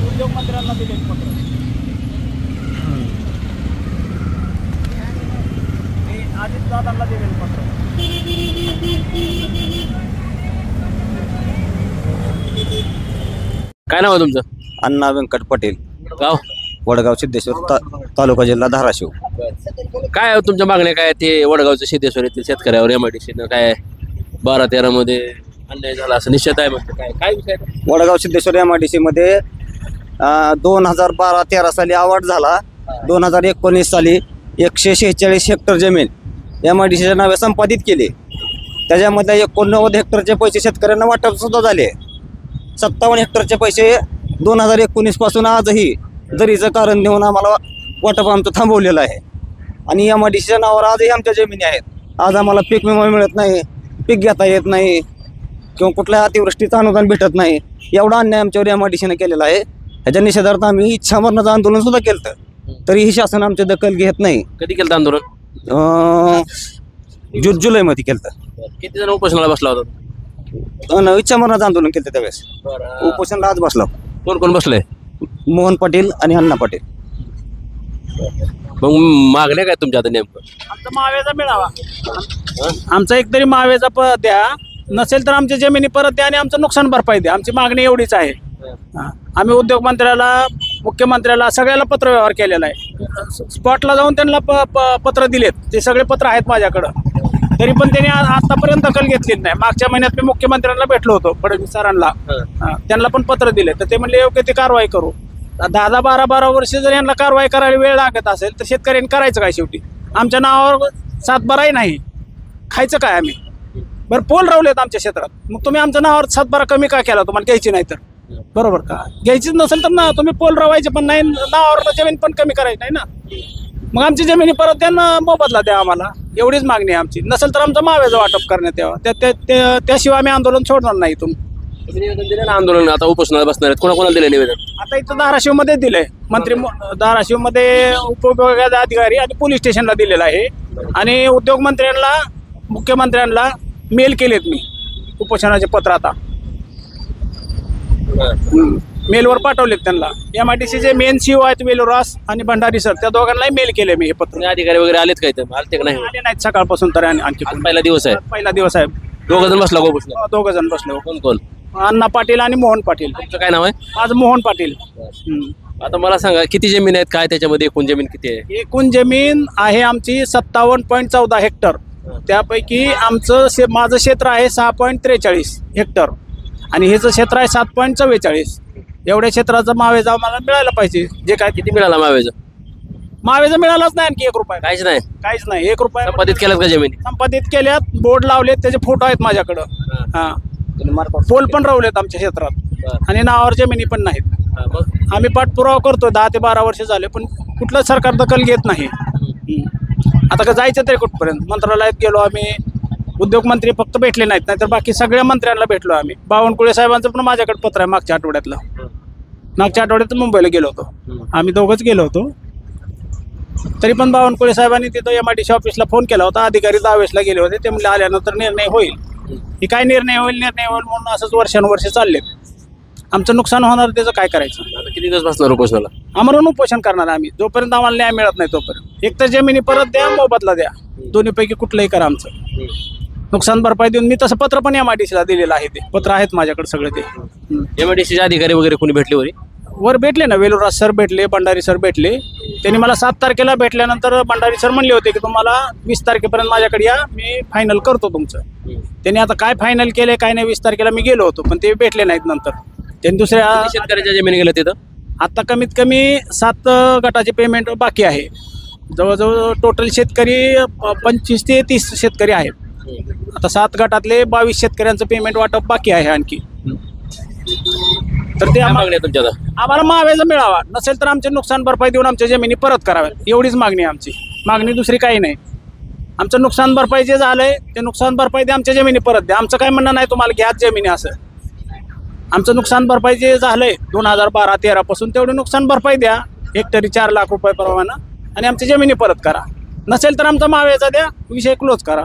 उद्योगमंत्र्यांना दिले पत्र. अजितदादांना दिलेलं पत्र. काय नाव आहे तुमचं? अण्णा व्यंकट पटेल, गाव वडगाव सिद्धेश्वर, तालुका जिल्हा धाराशिव. काय आहे तुमच्या मागण्या? काय ते वडगावचं सिद्धेश्वर येथील शेतकऱ्यावर MIDC काय 12-13 मध्ये अन्याय झाला असं निश्चित आहे म्हणते. काय काय विषय आहे? वडगाव सिद्धेश्वर MIDC मध्ये 2012-13 साली अवॉर्ड झाला. 2019 साली 146 हेक्टर जमीन MIDCच्या नावे संपादित केली. त्याच्यामध्ये 89 हेक्टरचे पैसे शेतकऱ्यांना वाटप सुद्धा झाले. 57 हेक्टरचे पैसे 2019 पासून आजही जरीचं कारण देऊन आम्हाला वाटप आमचं थांबवलेलं आहे. आणि MIDCच्या नावावर आजही आमच्या जमिनी आहेत. आज आम्हाला पीक विमा मिळत नाही, पीक घेता येत नाही किंवा कुठल्या अतिवृष्टीचं अनुदान भेटत नाही. एवढा अन्याय आमच्यावर MIDCने केलेला आहे. ह्याच्या निषेधार्थ आम्ही इच्छामरणाचं आंदोलन सुद्धा केलं, तरीही शासन आमची दखल घेत नाही. कधी केलं आंदोलन? जुलैमध्ये केलं. किती जण उपोषणाला बसला होता? इच्छामरणाचं आंदोलन केलं त्यावेळेस. उपोषणाला आज बसला. कोण कोण बसलंय? मोहन पाटील आणि अण्णा पाटील. मग मागण्या काय तुमच्या आता नेमकं? आमचा मावेजा मिळावा. आमचा एकतरी मावेजा द्या, नसेल तर आमच्या जमिनी परत द्या आणि आमचं नुकसान भरपाई द्या. आमची मागणी एवढीच आहे. आम्ही उद्योगमंत्र्याला, मुख्यमंत्र्याला सगळ्याला पत्रव्यवहार केलेला आहे. स्पॉटला जाऊन त्यांना पत्र दिलेत. ते सगळे पत्र आहेत माझ्याकडं. तरी पण त्यांनी आतापर्यंत दखल घेतलीच नाही. मागच्या महिन्यात मी मुख्यमंत्र्यांना भेटलो होतो, फडणवीस सरांना. त्यांना पण पत्र दिले, तर ते म्हणले योग्य ती कारवाई करू. 10-12 वर्ष जर यांना कारवाई करायला वेळ लागत असेल तर शेतकऱ्यांनी करायचं काय? शेवटी आमच्या नावावर 7-12 नाही, खायचं काय आम्ही? बरं, पोल रावलेत आमच्या क्षेत्रात, मग तुम्ही आमच्या नावावर 7-12 कमी का केला? तुम्हाला घ्यायची नाही तर बरोबर का? घ्यायचीच नसेल तर ना तुम्ही पोल रवायचे पण नाही, नावावर जमीन पण कमी करायची नाही ना. मग आमची जमिनी परत द्या ना, मोबदला द्या आम्हाला. एवढीच मागणी आहे आमची. नसेल तर आमचं मावेजा वाटप करण्यात यावं. त्याशिवाय आम्ही आंदोलन सोडणार नाही. निवेदन दिलं ना आंदोलन, आता उपोषणाला बसणार आहेत. कोणाकोणाला दिलं निवेदन? आता इथं धाराशिवमध्ये दिलंय. धाराशिवमध्ये उपविभागाचे अधिकारी आणि पोलीस स्टेशनला दिलेलं आहे. आणि उद्योगमंत्र्यांना, मुख्यमंत्र्यांना मेल केलेत मी उपोषणाचे पत्र. आता मेलवर पाठवलेत त्यांना. MIDCचे मेन CEO आहेत वेलुरास आणि भंडारी सर, त्या दोघांनाही मेल केले मी हे पत्र. अधिकारी वगैरे आलेत काय? आलते का नाही? आले नाहीत सकाळपासून. तर आणखी पहिला दिवस आहे. पहिला दिवस आहे. 2 जण बसला उपोषणाला? 2 जण बसले. कोण कोण? अण्णा पाटील आणि मोहन पाटील. तुमचं काय नाव आहे? आज मोहन पाटील. आता मला सांगा, किती जमीन आहेत, काय त्याच्यामध्ये एकूण जमीन किती आहे? एकूण जमीन आहे आमची 57.14 हेक्टर. त्यापैकी माझं क्षेत्र आहे 6.43 हेक्टर आणि हेचं क्षेत्र आहे 7.44. एवढ्या क्षेत्राचा मावेजा आम्हाला मिळायला पाहिजे. जे काय किती मिळाला मावेजा? मावेजा मिळालाच नाही आणखी 1 रुपया. काहीच नाही. 1 रुपया संपादित केल्यात का जमिनी? संपादित केल्यात, बोर्ड लावलेत, त्याचे फोटो आहेत माझ्याकडं. पोल पण रावलेत आमच्या क्षेत्रात आणि नावावर जमिनी पण नाहीत. आम्ही पाठपुरावा करतो 10 ते 12 वर्ष झाले, पण कुठलं सरकार दखल घेत नाही. आता का जायचं तरी कुठपर्यंत? मंत्रालयात गेलो आम्ही, उद्योगमंत्री फक्त भेटले नाहीत, नाहीतर बाकी सगळ्या मंत्र्यांना भेटलो आम्ही. बावनकुळे साहेबांचं पण माझ्याकडे पत्र आहे मागच्या आठवड्यातलं. मागच्या आठवड्यात मुंबईला गेलो होतो आम्ही, दोघंच गेलो होतो. तरी पण बावनकुळे साहेबांनी तिथं MIDC ऑफिसला फोन केला होता. अधिकारी दावेसला गेले होते. ते म्हणले आल्यानंतर निर्णय होईल. ही काय निर्णय होईल म्हणून असंच वर्षानुवर्ष चाललेत. आमचं नुकसान होणार, त्याचं काय करायचं? आता किती दिवस बसणार उपोषणाला? आमरण उपोषण करणार आम्ही जोपर्यंत आम्हाला न्याय मिळत नाही तोपर्यंत. एक तर जमिनी परत द्या, मोबदला द्या, दोन्हीपैकी कुठलंही करा. आमचं नुकसान भरपाई देऊन मी तसं पत्र पण MIDCला दिलेलं आहे. ते पत्र आहेत माझ्याकडे सगळे. ते MIDCचे अधिकारी वगैरे कोणी भेटले होते? वर भेटले ना, वेलुराज सर भेटले, भंडारी सर भेटले. त्यांनी मला 7 तारखेला भेटल्यानंतर भंडारी सर म्हणले होते की तुम्हाला 20 तारखेपर्यंत माझ्याकडे या, मी फायनल करतो तुमचं. त्यांनी आता काय फायनल केले काय नाही, 20 तारखेला मी गेलो होतो पण ते भेटले नाहीत. नंतर त्यांनी दुसऱ्या शेतकऱ्याच्या जमिनी गेल्या तिथं. आता कमीत कमी 7 गटाचे पेमेंट बाकी आहे. जवळजवळ टोटल शेतकरी 25 ते 30 शेतकरी आहेत. आता 7 गटातले 22 शेतकऱ्यांचं पेमेंट वाटप बाकी आहे आणखी. तर ते काय मागणी आहे तुमच्या आता? आम्हाला मावेजा मिळावा, नसेल तर आमचे नुकसान भरपाई देऊन आमच्या जमिनी परत कराव्यात, एवढीच मागणी आहे आमची. मागणी दुसरी काही नाही. आमचं नुकसान भरपाई जे झालंय ते नुकसान भरपाई द्या, आमच्या जमिनी परत द्या. आमचं काय म्हणणं नाही तुम्हाला घ्या जमिनी असं. आमचं नुकसान भरपाई जे झालंय 2012-13 पासून तेवढी नुकसान भरपाई द्या, हेक्टरी 4 लाख रुपये प्रमाणे, आणि आमच्या जमिनी परत करा. नसेल तर आमचा मावेजा द्या, विषय क्लोज करा.